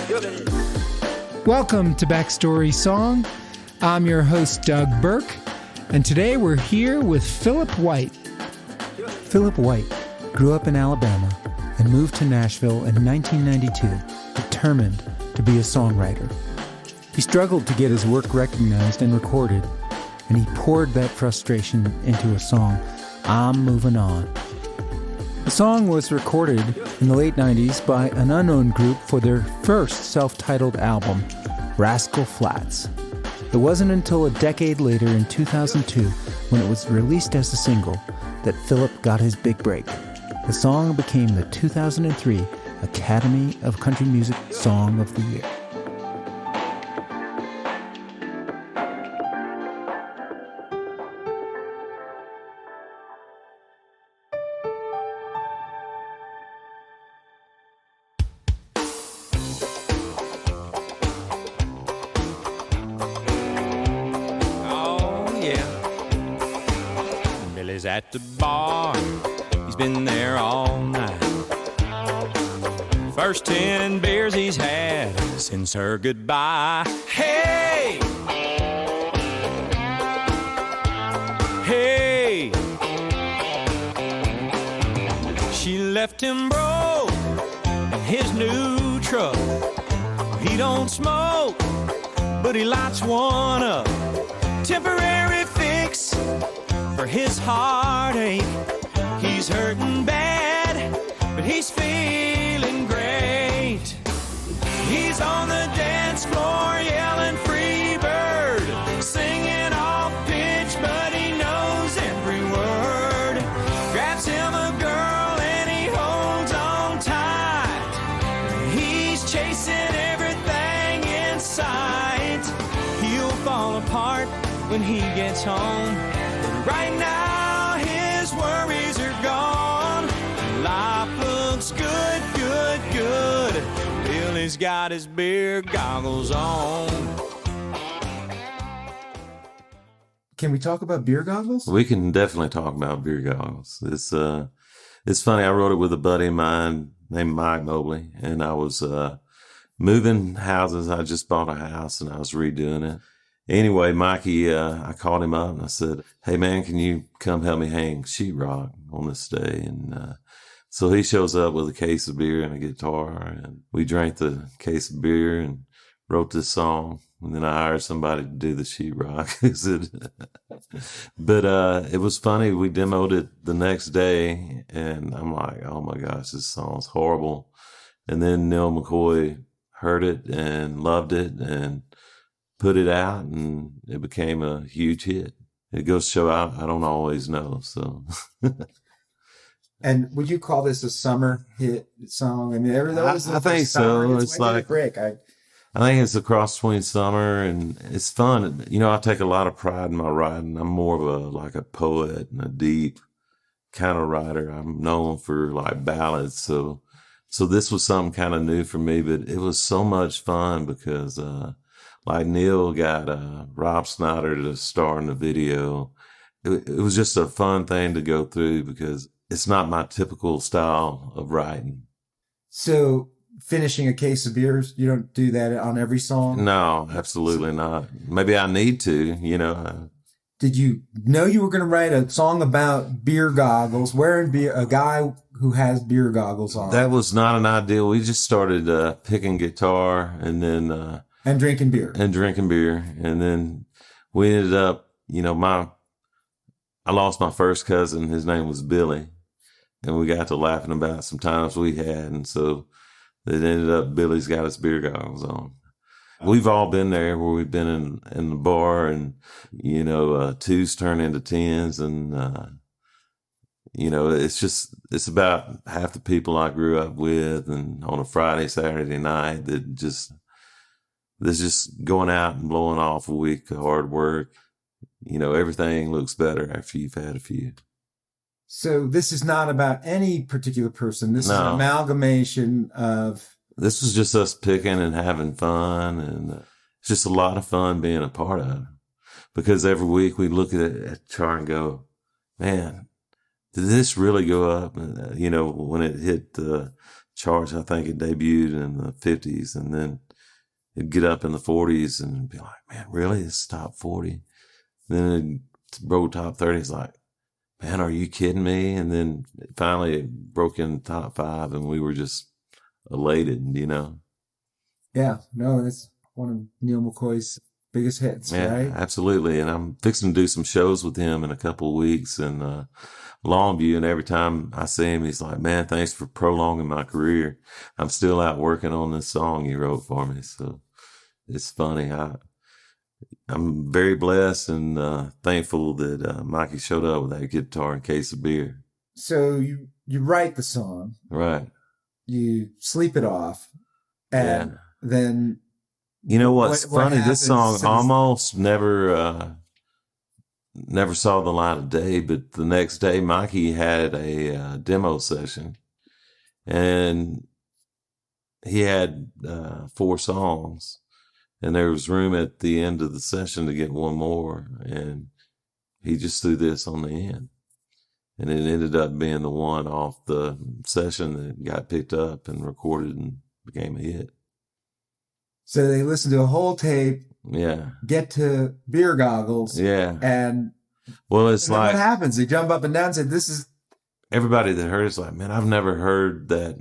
Welcome to Backstory Song. I'm your host, Doug Burke, and today we're here with Phillip White. Phillip White grew up in Alabama and moved to Nashville in 1992, determined to be a songwriter. He struggled to get his work recognized and recorded, and he poured that frustration into a song, I'm Movin' On. The song was recorded in the late 90s by an unknown group for their first self-titled album, Rascal Flatt. It wasn't until a decade later in 2002, when it was released as a single, that Phillip got his big break. The song became the 2003 Academy of Country Music Song of the Year. At the bar, he's been there all night. First 10 beers he's had since her goodbye. Hey! Hey! She left him broke in his new truck. He don't smoke, but he lights one up. Temporary fix for his heartache. He's hurting bad, but he's feeling great. He's on the dance floor yelling free bird, singing off pitch, but he knows every word. Grabs him a girl and he holds on tight. He's chasing everything in sight. He'll fall apart when he gets home. Right now, his worries are gone. Life looks good, good, good. Billy's got his beer goggles on. Can we talk about beer goggles? We can definitely talk about beer goggles. It's funny. I wrote it with a buddy of mine named Mike Mobley, and I was moving houses. I just bought a house, and I was redoing it. Anyway, Mikey, I called him up and I said, hey man, can you come help me hang sheetrock on this day? And so he shows up with a case of beer and a guitar, and we drank the case of beer and wrote this song. And then I hired somebody to do the sheetrock. But it was funny. We demoed it the next day, and I'm like, oh my gosh, this song's horrible. And then Neil McCoy heard it and loved it and put it out, and it became a huge hit. It goes to show I don't always know. So, and would you call this a summer hit song? I mean, I think so. It's like break. I think it's a cross between summer and it's fun. You know, I take a lot of pride in my writing. I'm more of a poet and a deep kind of writer. I'm known for like ballads. So this was something kind of new for me, but it was so much fun because like Neil got Rob Snyder to star in the video. It was just a fun thing to go through because it's not my typical style of writing. So finishing a case of beers, you don't do that on every song? No, absolutely not. Maybe I need to, you know. Did you know you were going to write a song about beer goggles, wearing a guy who has beer goggles on? That was not an idea. We just started picking guitar and then... And drinking beer. And then we ended up, you know, I lost my first cousin. His name was Billy. And we got to laughing about some times we had. And so it ended up Billy's got his beer goggles on. We've all been there where we've been in the bar and, you know, twos turn into tens. And, you know, it's about half the people I grew up with. And on a Friday, Saturday night there's just going out and blowing off a week of hard work. You know, everything looks better after you've had a few. So this is not about any particular person. This is an amalgamation of... This was just us picking and having fun. And it's just a lot of fun being a part of it. Because every week we look at the chart and go, man, did this really go up? You know, when it hit charts. I think it debuted in the 50s, and then it'd get up in the 40s and be like, man, really? It's top 40? Then it broke top 30. It's like, man, are you kidding me? And then finally it broke in top 5, and we were just elated, you know? Yeah, no, that's one of Neil McCoy's biggest hits, Yeah, right? absolutely. And I'm fixing to do some shows with him in a couple of weeks in Longview. And every time I see him, he's like, man, thanks for prolonging my career. I'm still out working on this song you wrote for me. So it's funny. I'm very blessed and thankful that Mikey showed up with that guitar and case of beer. So you write the song. Right. You sleep it off. And then... You know what's funny? This song almost never saw the light of day, but the next day Mikey had a demo session, and he had 4 songs, and there was room at the end of the session to get one more, and he just threw this on the end, and it ended up being the one off the session that got picked up and recorded and became a hit. So they listen to a whole tape. Yeah. Get to Beer Goggles. Yeah. And well, it's like what happens? They jump up and down and say, "This is." Everybody that heard it's like, man, I've never heard that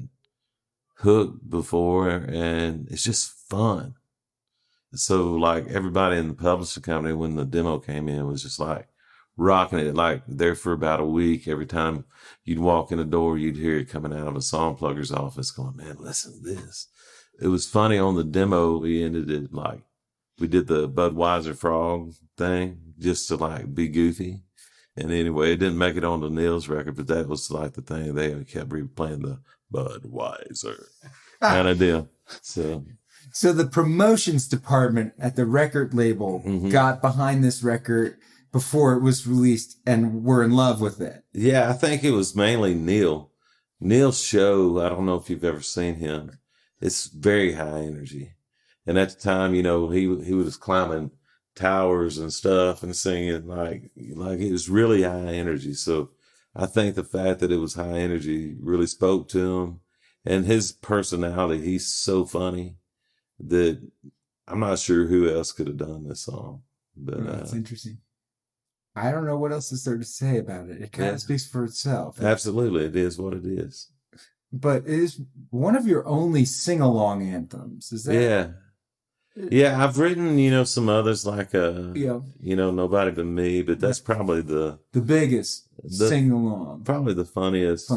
hook before, and it's just fun. So like everybody in the publishing company, when the demo came in, was just like rocking it. Like there for about a week. Every time you'd walk in the door, you'd hear it coming out of a song plugger's office, going, "Man, listen to this." It was funny on the demo. We ended it like we did the Budweiser frog thing just to like be goofy. And anyway, it didn't make it on the Neil's record, but that was like the thing. They kept replaying the Budweiser kind of deal. So the promotions department at the record label got behind this record before it was released and were in love with it. Yeah, I think it was mainly Neil. Neil's show, I don't know if you've ever seen him. It's very high energy. And at the time, you know, he was climbing towers and stuff and singing like it was really high energy. So I think the fact that it was high energy really spoke to him, and his personality. He's so funny that I'm not sure who else could have done this song. But that's interesting. I don't know what else is there to say about it. It kind of speaks for itself. Absolutely. It is what it is. But it is one of your only sing-along anthems. Is that? Yeah. Yeah, I've written, you know, some others like, you know, Nobody But Me, but that's probably the biggest sing-along. Probably the funniest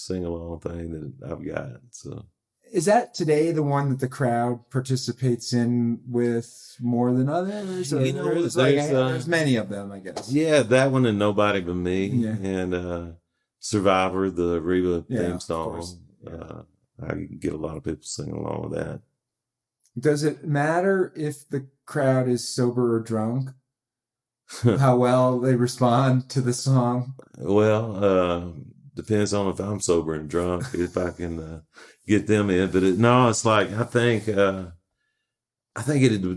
sing-along thing that I've got. So, is that today the one that the crowd participates in with more than others? Or you know, there's many of them, I guess. Yeah, that one and Nobody But Me, and Survivor, the Reba theme song. I get a lot of people singing along with that. Does it matter if the crowd is sober or drunk? How well they respond to the song? Well, depends on if I'm sober and drunk, if I can get them in. But it's like, I think it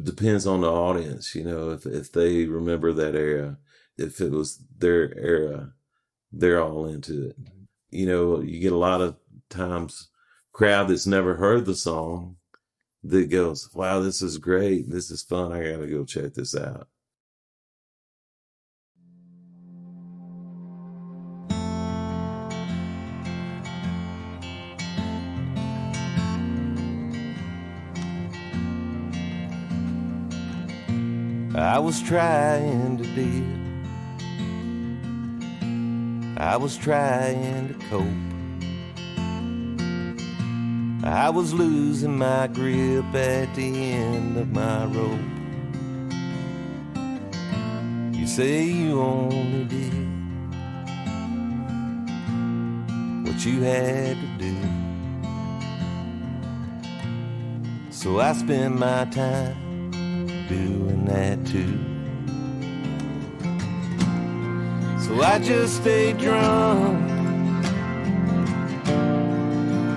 depends on the audience, you know, if they remember that era, if it was their era, they're all into it. You know, you get a lot of times crowd that's never heard the song that goes, wow, this is great. This is fun. I got to go check this out. I was trying to deal. I was trying to cope. I was losing my grip at the end of my rope. You say you only did what you had to do. So I spend my time doing that too. So I just stay drunk,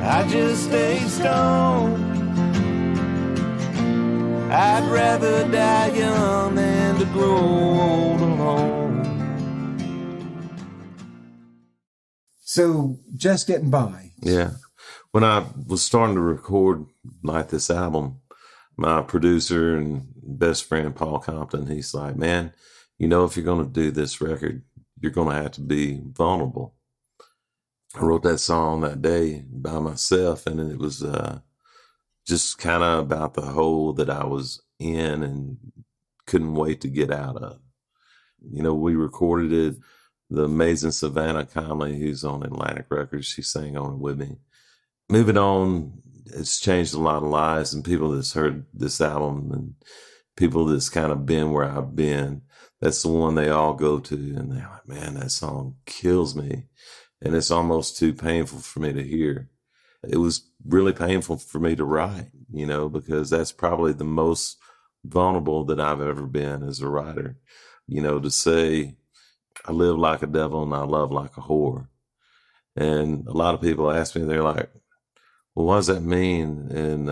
I just stay stoned. I'd rather die young than to grow old alone. So just getting by. Yeah. When I was starting to record like this album, my producer and best friend, Paul Compton, he's like, man, you know, if you're going to do this record, you're going to have to be vulnerable. I wrote that song that day by myself, and it was just kind of about the hole that I was in and couldn't wait to get out of. You know, we recorded it. The amazing Savannah Conley, who's on Atlantic Records, she sang on it with me. Moving On, it's changed a lot of lives, and people that's heard this album and people that's kind of been where I've been, that's the one they all go to, and they're like, man, that song kills me. And it's almost too painful for me to hear. It was really painful for me to write, you know, because that's probably the most vulnerable that I've ever been as a writer. You know, to say, I live like a devil and I love like a whore. And a lot of people ask me, they're like, well, what does that mean? And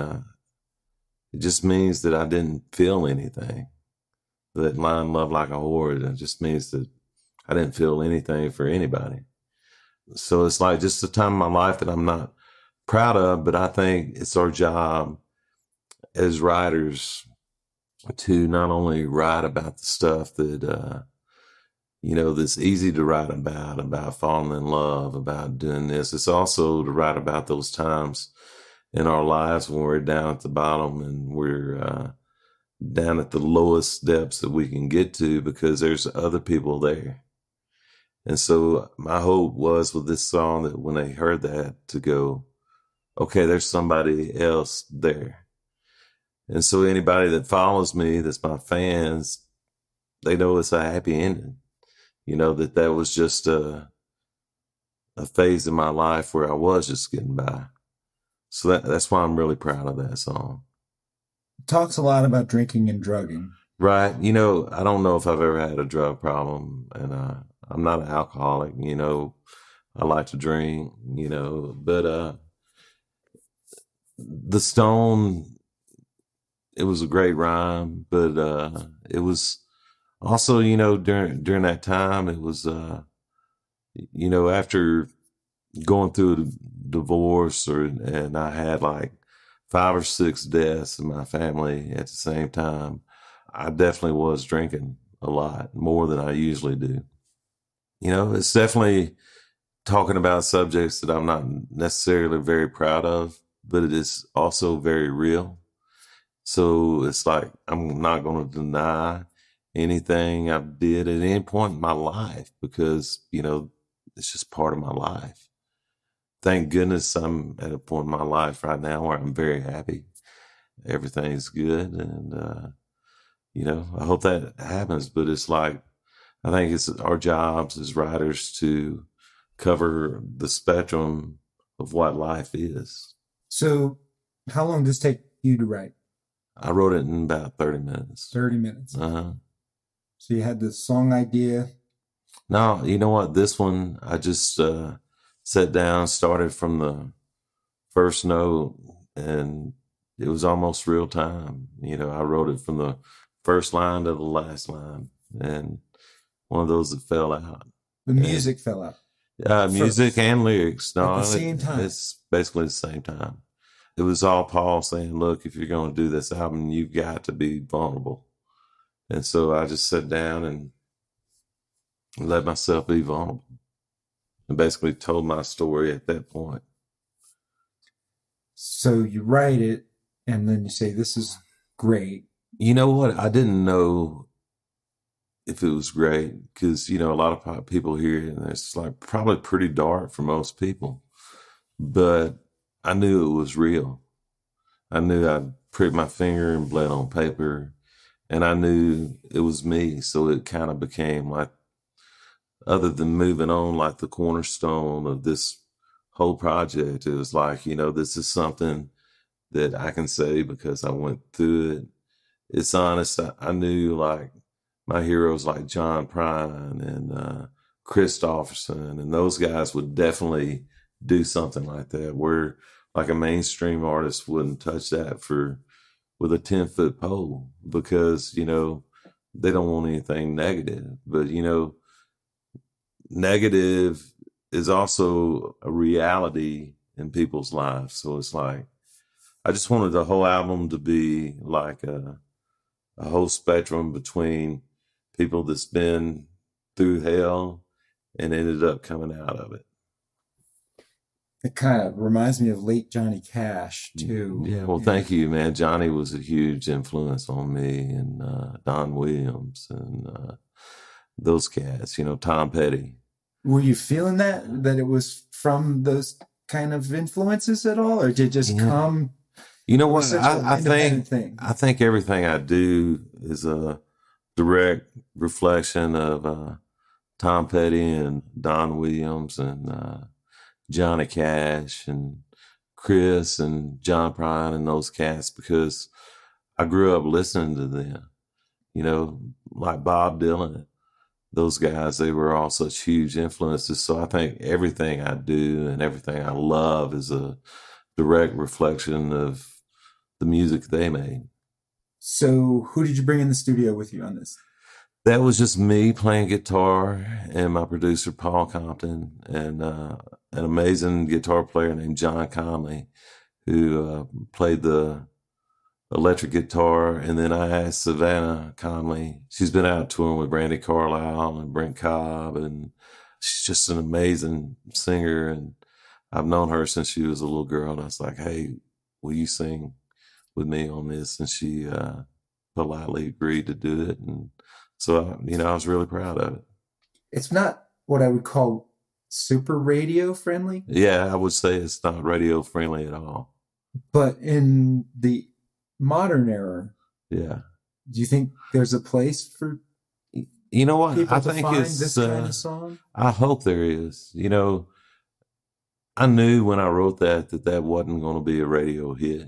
it just means that I didn't feel anything. That line, love like a whore, it just means that I didn't feel anything for anybody. So it's like just a time in my life that I'm not proud of, but I think it's our job as writers to not only write about the stuff that, you know, that's easy to write about falling in love, about doing this. It's also to write about those times in our lives when we're down at the bottom and we're down at the lowest depths that we can get to, because there's other people there. And so my hope was with this song that when they heard that, to go, okay, there's somebody else there. And so anybody that follows me, that's my fans, they know it's a happy ending. You know, that was just a phase in my life where I was just getting by. So that's why I'm really proud of that song. It talks a lot about drinking and drugging. Right. You know, I don't know if I've ever had a drug problem, and I'm not an alcoholic. You know, I like to drink, you know, but the Stone, it was a great rhyme, but it was also, you know, during that time, it was, you know, after going through a divorce, and I had like 5 or 6 deaths in my family at the same time, I definitely was drinking a lot more than I usually do. You know, it's definitely talking about subjects that I'm not necessarily very proud of, but it is also very real. So it's like, I'm not going to deny anything I did at any point in my life, because, you know, it's just part of my life. Thank goodness I'm at a point in my life right now where I'm very happy. Everything's good. And, you know, I hope that happens, but it's like, I think it's our jobs as writers to cover the spectrum of what life is. So how long does it take you to write? I wrote it in about 30 minutes. 30 minutes. Uh-huh. So you had the song idea. No, you know what? This one, I just sat down, started from the first note, and it was almost real time. You know, I wrote it from the first line to the last line, and one of those that fell out. The music fell out. Music and lyrics. No, at the same time. It's basically the same time. It was all Paul saying, look, if you're going to do this album, you've got to be vulnerable. And so I just sat down and let myself be vulnerable and basically told my story at that point. So you write it and then you say, this is great. You know what? I didn't know if it was great, because, you know, a lot of people hear it and it's like probably pretty dark for most people, but I knew it was real. I knew I'd prick my finger and bled on paper, and I knew it was me. So it kind of became like, other than Moving On, like the cornerstone of this whole project. It was like, you know, this is something that I can say because I went through it. It's honest. I knew like my heroes like John Prine and Christopherson, and those guys would definitely do something like that, where like a mainstream artist wouldn't touch that with a 10-foot pole, because, you know, they don't want anything negative. But, you know, negative is also a reality in people's lives. So it's like, I just wanted the whole album to be like a whole spectrum between people that's been through hell and ended up coming out of it. It kind of reminds me of late Johnny Cash, too. Yeah, well, thank you, man. Johnny was a huge influence on me, and Don Williams and those cats, Tom Petty. Were you feeling that it was from those kind of influences at all, or did it just come? You know what? I think everything I do is a direct reflection of Tom Petty and Don Williams and Johnny Cash and Chris and John Prine and those cats, because I grew up listening to them, like Bob Dylan. Those guys, they were all such huge influences. So I think everything I do and everything I love is a direct reflection of the music they made. So who did you bring in the studio with you on this? That was just me playing guitar and my producer, Paul Compton, and an amazing guitar player named John Conley, who played the electric guitar. And then I asked Savannah Conley. She's been out touring with Randy Carlisle and Brent Cobb, and she's just an amazing singer. And I've known her since she was a little girl. And I was like, hey, will you sing with me on this? And she politely agreed to do it. And so, I was really proud of it. It's not what I would call super radio friendly. Yeah, I would say it's not radio friendly at all. But in the modern era, yeah, do you think there's a place for what? People I to think find it's this kind of song? I hope there is. I knew when I wrote that wasn't going to be a radio hit. I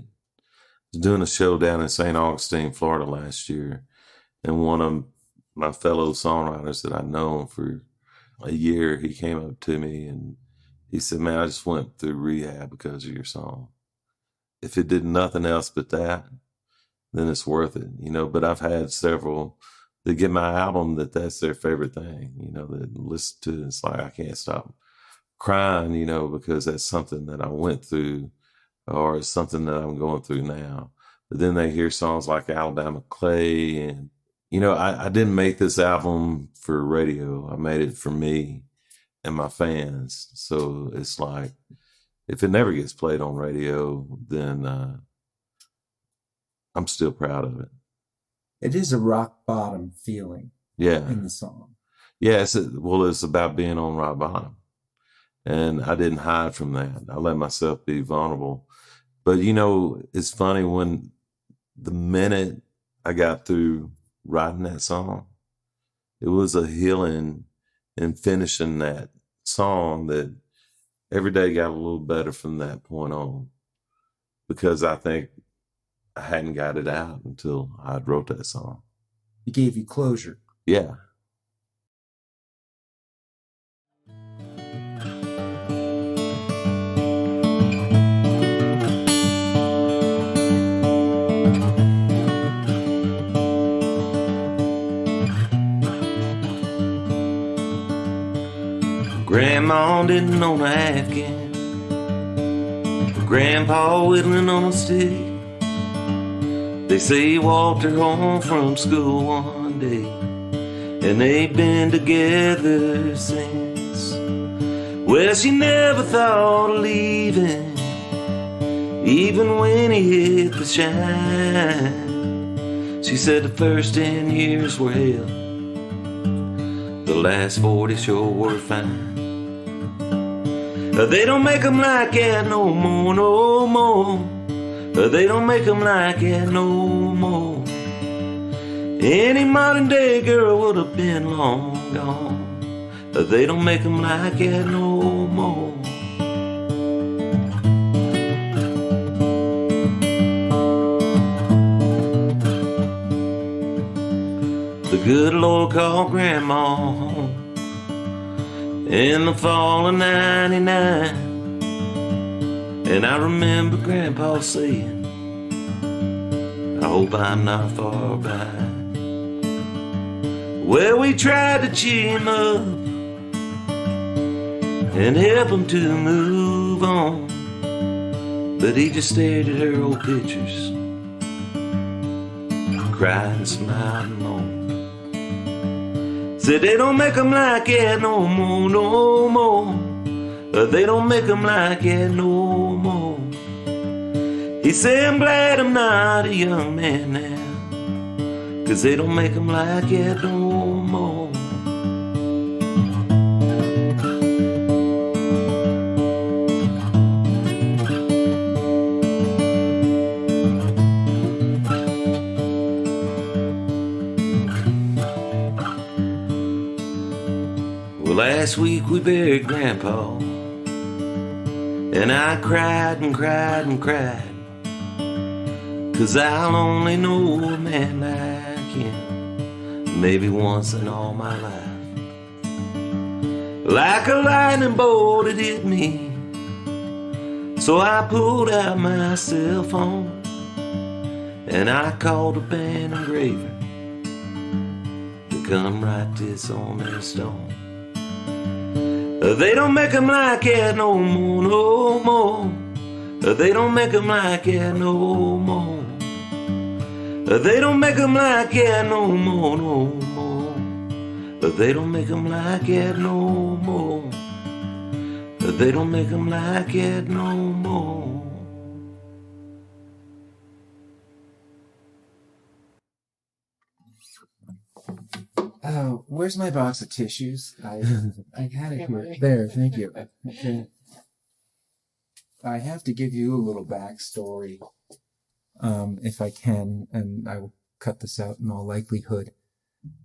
was doing a show down in St. Augustine, Florida last year, and one of my fellow songwriters that I'd known for a year, he came up to me and he said, man, I just went through rehab because of your song. If it did nothing else but that, then it's worth it, But I've had several that get my album that's their favorite thing, that listen to it. It's like, I can't stop crying, because that's something that I went through, or it's something that I'm going through now. But then they hear songs like Alabama Clay, and I didn't make this album for radio. I made it for me and my fans. So it's like, if it never gets played on radio, then I'm still proud of it. It is a rock bottom feeling. Yeah. In the song. Yeah. It's about being on rock bottom. And I didn't hide from that. I let myself be vulnerable. But, it's funny, when the minute I got through writing that song, it was a healing in finishing that song that every day got a little better from that point on, because I think I hadn't got it out until I wrote that song. It gave you closure. Yeah. Grandma didn't own a Afghan, Grandpa whittling on a stick. They say he walked her home from school one day, and they've been together since. Well, she never thought of leaving, even when he hit the shine. She said the first 10 years were hell, the last 40 sure were fine. They don't make them like that no more, no more. They don't make them like that no more. Any modern day girl would have been long gone. They don't make them like that no more. The good Lord called Grandma home in the fall of '99, and I remember Grandpa saying, I hope I'm not far behind. Well, we tried to cheer him up and help him to move on, But he just stared at her old pictures, cried and smiled and moaned. Said they don't make 'em like that no more, no more. They don't make 'em like that no more. He said, I'm glad I'm not a young man now, 'cause they don't make 'em like that no more. Well, last week we buried Grandpa, and I cried and cried and cried, 'cause I'll only know a man like him maybe once in all my life. Like a lightning bolt it hit me, so I pulled out my cell phone and I called a band engraver to come write this on their stone. They don't make 'em like that no more, no more. They don't make 'em like that no more. They don't make 'em like that no more, no more. They don't make 'em like that no more. They don't make 'em like that no more. Oh, where's my box of tissues? I had it here. There, thank you. Okay. I have to give you a little backstory, if I can, and I will cut this out in all likelihood.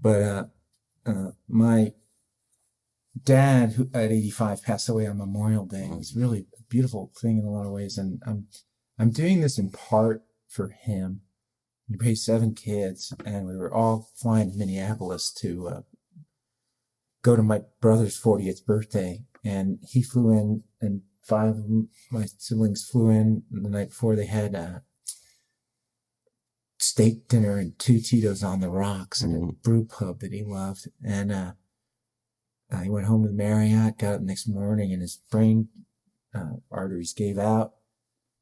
But my dad, who at 85 passed away on Memorial Day. It was really a beautiful thing in a lot of ways, and I'm doing this in part for him. He raised 7 kids, and we were all flying to Minneapolis to go to my brother's 40th birthday. And he flew in, and 5 of my siblings flew in the night before. They had steak dinner and 2 Tito's on the rocks and a brew pub that he loved. And he went home to the Marriott, got up the next morning, and his brain arteries gave out.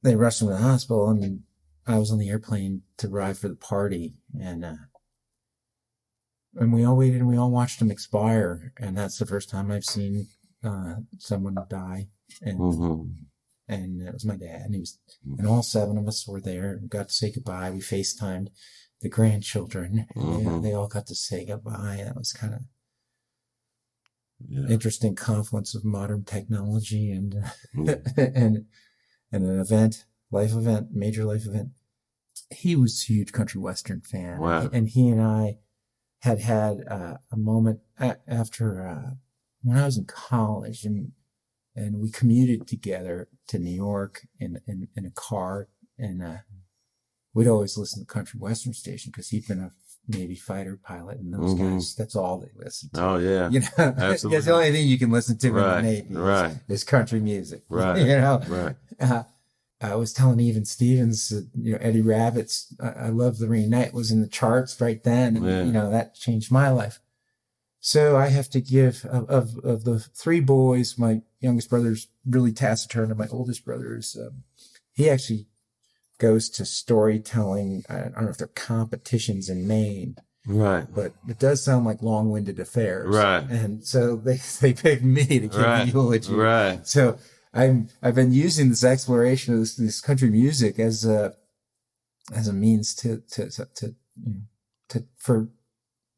They rushed him to the hospital, and I was on the airplane to arrive for the party, and we all waited and we all watched him expire. And that's the first time I've seen someone die. And it was my dad, and and all 7 of us were there and got to say goodbye. We FaceTimed the grandchildren. And they all got to say goodbye. That was kind of interesting confluence of modern technology and and an event, major life event. He was a huge country western fan. Wow. And he and I had a moment after when I was in college, and we commuted together to New York in a car, and we'd always listen to country western station because he'd been a Navy fighter pilot, and those guys, that's all they listen to. Oh yeah, you know, absolutely. That's the only thing you can listen to in the Navy. Is country music. Right. You know. Right. I was telling Even Stevens that, Eddie Rabbitt's I Love the Rainy Night was in the charts right then, and that changed my life. So I have to give of the 3 boys, my youngest brother's really taciturn, and my oldest brother's he actually goes to storytelling. I don't know if they're competitions in Maine, right? But it does sound like long-winded affairs, right? And so they picked me to give a eulogy, right? So I've been using this exploration of this country music as a means to for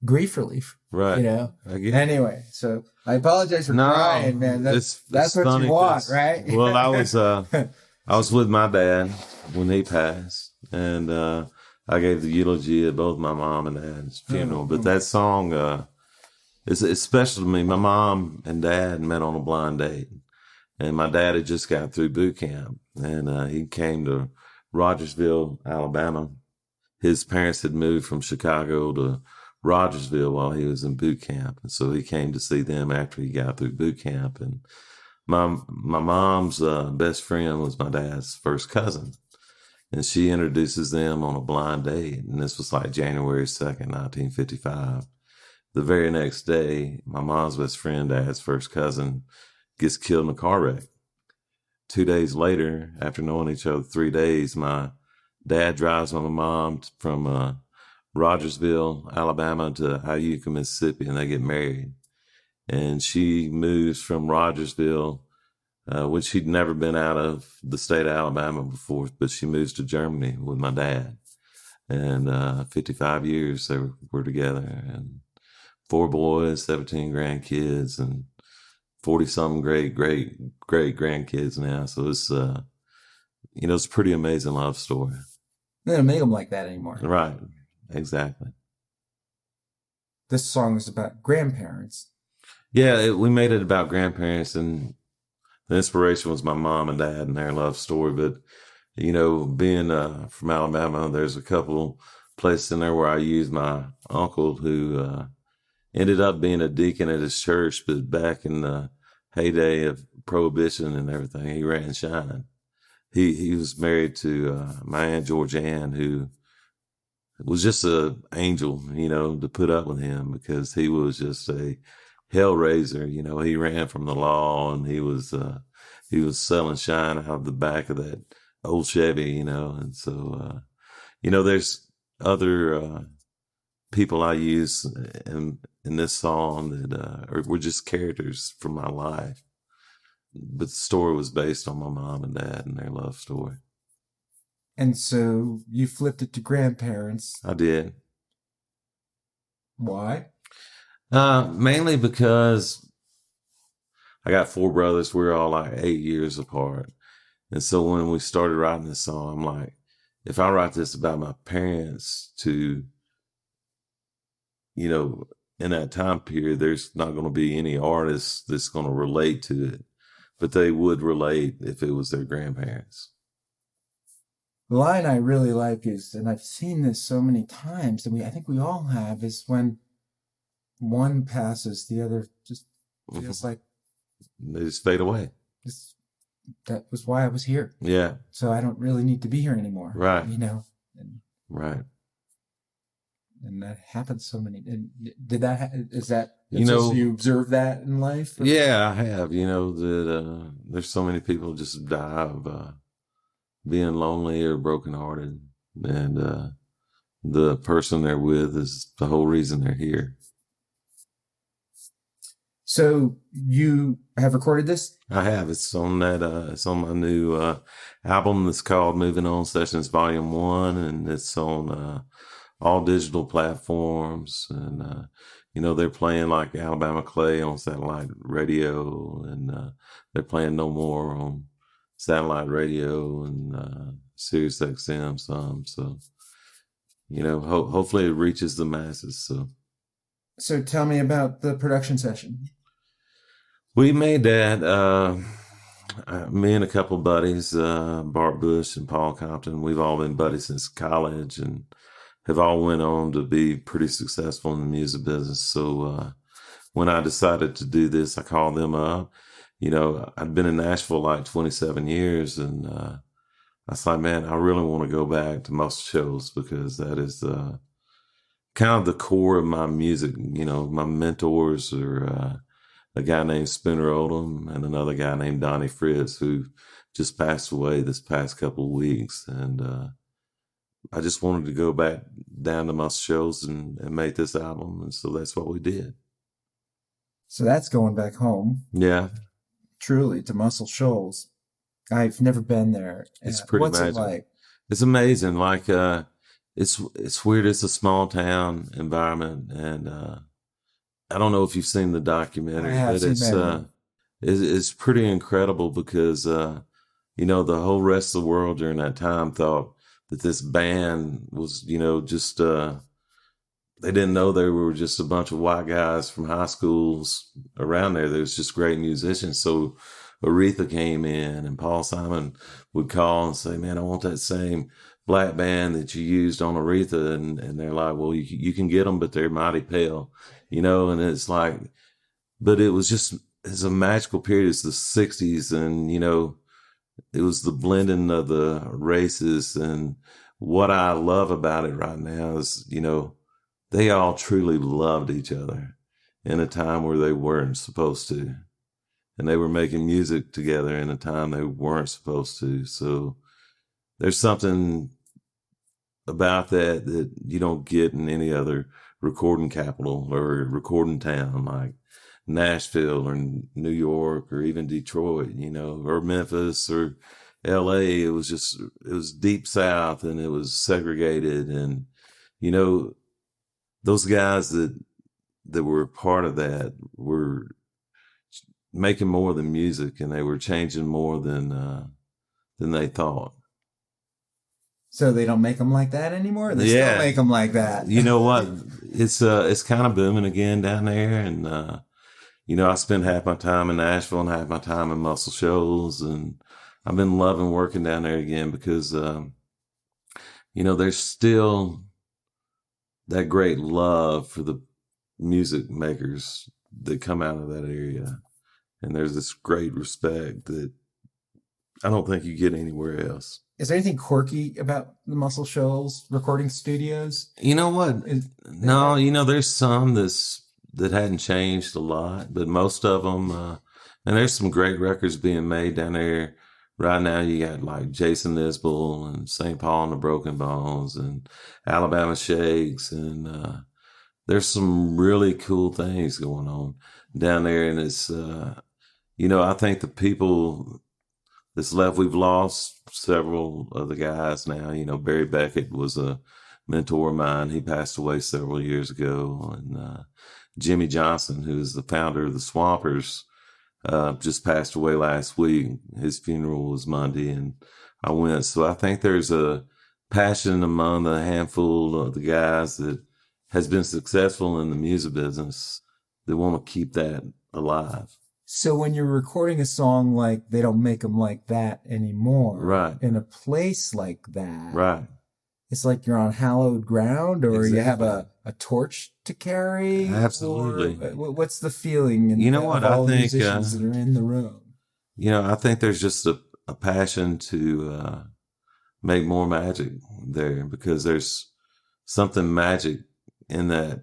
grief relief, right? Anyway, so I apologize for crying, man. That's what you want, right? Well, I was with my dad when he passed, and I gave the eulogy at both my mom and dad's funeral. But that song is special to me. My mom and dad met on a blind date. And my dad had just got through boot camp, and he came to Rogersville, Alabama. His parents had moved from Chicago to Rogersville while he was in boot camp. And so he came to see them after he got through boot camp. And my mom's best friend was my dad's first cousin. And she introduces them on a blind date. And this was like January 2nd, 1955. The very next day, my mom's best friend, dad's first cousin, gets killed in a car wreck. 2 days later, after knowing each other 3 days, my dad drives my mom from Rogersville, Alabama to Iuka, Mississippi, and they get married. And she moves from Rogersville, which she'd never been out of the state of Alabama before, but she moves to Germany with my dad. And 55 years they were together, and 4 boys, 17 grandkids, and 40-something great grandkids now. So it's, it's a pretty amazing love story. They don't make them like that anymore. Right. Exactly. This song is about grandparents. Yeah, we made it about grandparents, and the inspiration was my mom and dad and their love story. But, being from Alabama, there's a couple places in there where I used my uncle who ended up being a deacon at his church, but back in the heyday of Prohibition and everything, he ran shine. He was married to my Aunt George Ann, who was just an angel, to put up with him, because he was just a hellraiser. He ran from the law, and he was selling shine out of the back of that old Chevy, and so, there's other people I use in this song that were just characters from my life. But the story was based on my mom and dad and their love story. And so you flipped it to grandparents. I did. Why? Mainly because I got 4 brothers. We're all like 8 years apart. And so when we started writing this song, I'm like, if I write this about my parents to, in that time period, there's not going to be any artist that's going to relate to it, but they would relate if it was their grandparents. The line I really like is, and I've seen this so many times, and I think we all have, is when one passes, the other just feels like they just fade away. That was why I was here. Yeah. So I don't really need to be here anymore. Right. Right. And that happens so many. And is that, so you observe that in life? Or? Yeah, I have. That there's so many people just die of being lonely or brokenhearted, and the person they're with is the whole reason they're here. So you have recorded this? I have. It's on it's on my new album that's called Movin On Sessions Volume 1, and it's on all digital platforms. And, they're playing like Alabama Clay on satellite radio, and they're playing No More on satellite radio and Sirius XM some. So, hopefully it reaches the masses. So tell me about the production session. We made that, me and a couple buddies, Bart Bush and Paul Compton. We've all been buddies since college and have all went on to be pretty successful in the music business. So when I decided to do this, I called them up. I'd been in Nashville like 27 years, and I was like, man, I really want to go back to muscle shows, because that is kind of the core of my music. My mentors are a guy named Spooner Oldham and another guy named Donnie Fritz, who just passed away this past couple of weeks. And I just wanted to go back down to muscle shows and make this album. And so that's what we did. So that's going back home. Yeah. Truly, to Muscle Shoals. I've never been there. It's pretty What's magic. It like? It's amazing. Like, it's weird. It's a small town environment, and I don't know if you've seen the documentary, but it's pretty incredible, because the whole rest of the world during that time thought that this band was just they didn't know they were just a bunch of white guys from high schools around there. There was just great musicians. So Aretha came in, and Paul Simon would call and say, man, I want that same black band that you used on Aretha. And they're like, well, you can get them, but they're mighty pale, and it's like, but it's a magical period. It's the 60s, and, it was the blending of the races. And what I love about it right now is, they all truly loved each other in a time where they weren't supposed to. and they were making music together in a time they weren't supposed to. So there's something about that you don't get in any other recording capital or recording town like Nashville or New York or even Detroit, or Memphis or LA. It was deep South, and it was segregated. And, those guys that were part of that were making more than music, and they were changing more than they thought. So they don't make them like that anymore? They still make them like that. You know what? It's kind of booming again down there. And, I spend half my time in Nashville and half my time in Muscle Shoals. And I've been loving working down there again because, there's still that great love for the music makers that come out of that area. And there's this great respect that I don't think you get anywhere else. Is there anything quirky about the Muscle Shoals recording studios? You know what? No, there's some that hadn't changed a lot, but most of them, and there's some great records being made down there right now. You got like Jason Isbell and St. Paul and the Broken Bones and Alabama Shakes, and there's some really cool things going on down there. And it's, I think the people that's left, we've lost several of the guys now. Barry Beckett was a mentor of mine. He passed away several years ago. And Jimmy Johnson, who is the founder of the Swampers, just passed away last week. His funeral was Monday, and I went. So I think there's a passion among the handful of the guys that has been successful in the music business that want to keep that alive. So when you're recording a song like They Don't Make 'Em Like That Anymore, right, in a place like that, right, it's like you're on hallowed ground, or exactly. You have a torch to carry. Absolutely. What's the feeling? What I think musicians that are in the room. I think there's just a passion to make more magic there, because there's something magic in that,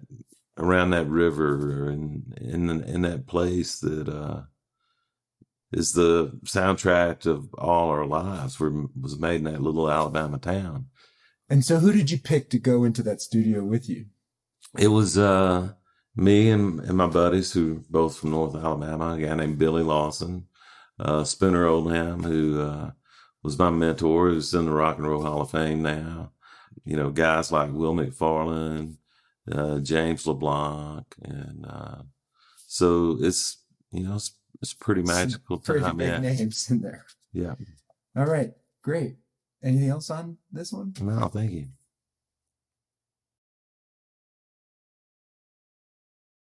around that river, or in that place that is the soundtrack of all our lives. Was made in that little Alabama town. And so, who did you pick to go into that studio with you? It was me and my buddies, who both from North Alabama. A guy named Billy Lawson, Spinner Oldham, who was my mentor, who's in the Rock and Roll Hall of Fame now. Guys like Will McFarlane, James LeBlanc, and so it's it's pretty magical. Pretty big names in there. Yeah. All right, great. Anything else on this one? No, thank you.